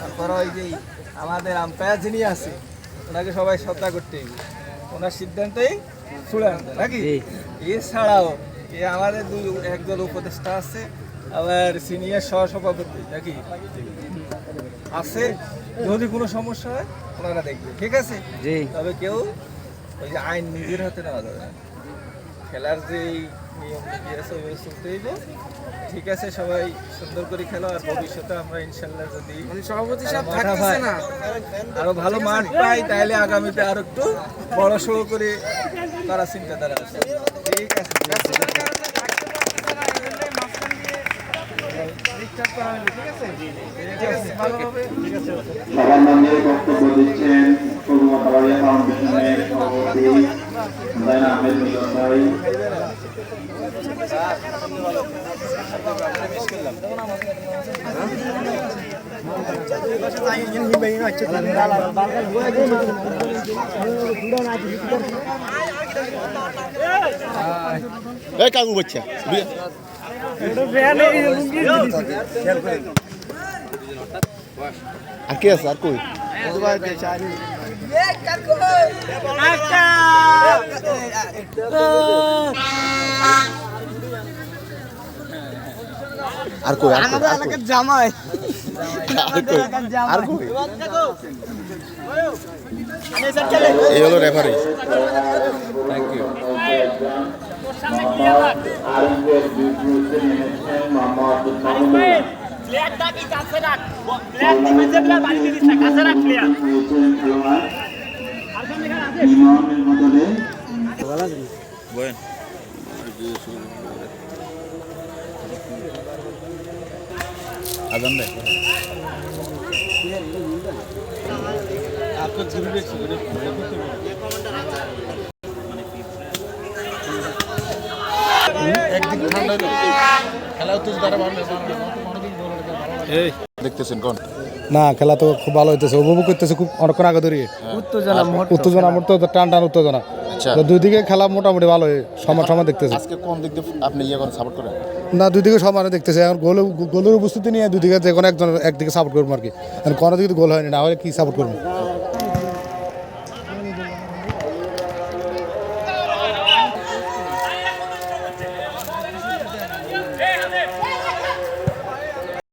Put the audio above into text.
তারপর ওই যে আমাদের আম্পায়ার যিনি আছে ওনাকে সবাই শ্রদ্ধা করতে হবে, ওনার সিদ্ধান্তেই চূড়ান্ত নাকি। এছাড়াও আমাদের একজন উপদেষ্টা আছে, আবার সিনিয়র সহসভাপতি নাকি আছে, যদি কোনো সমস্যা হয় ওনারা দেখবে, ঠিক আছে। তবে কেউ ওই যে আইন নিজের হাতে নেওয়া যাবে না, খেলার যে নিয়ম নীতি আছে ওই চলতে হইব, ঠিক আছে। সবাই সুন্দর করে খেলো, আর ভবিষ্যতে আমরা ইনশাল্লাহ যদি সভাপতি সাহেব থাকতেছে না আরো ভালো মাঠ পাই, তাহলে আগামীতে আরো একটু বড় শো করে করার চিন্তাধারা আছে, ঠিক আছে। সবার নামে বক্তব্য দিচ্ছেন সুরমা ফাউন্ডেশনের সভাপতি আহমেদ মিলন ভাই। কাকু বাচ্চা আর কে আছে আর কই আর কই জামাই আর কই এই হলো রেফারি। Thank you. আজান দে একদিন ঠান্ডা খেলা দেখতেছেন কোন না, খেলা তো খুব ভালো হইতেছে, উপভোগ করতেছে খুব অনেকক্ষণ আগে ধরে। উত্তেজনা টান টান উত্তেজনা, দুই দিকে খেলা মোটামুটি ভালো, সমান দেখতেছে। আজকে কোন দিক দিয়ে আপনি সাপোর্ট করেন? না, দুই দিকে সমানে দেখতেছে। এখন গোলের উপস্থিতি নিয়ে দুই দিকে যে কোনো একদিকে সাপোর্ট করবো আর কি, কোনো দিকে গোল হয়নি, না হলে কি সাপোর্ট করবো।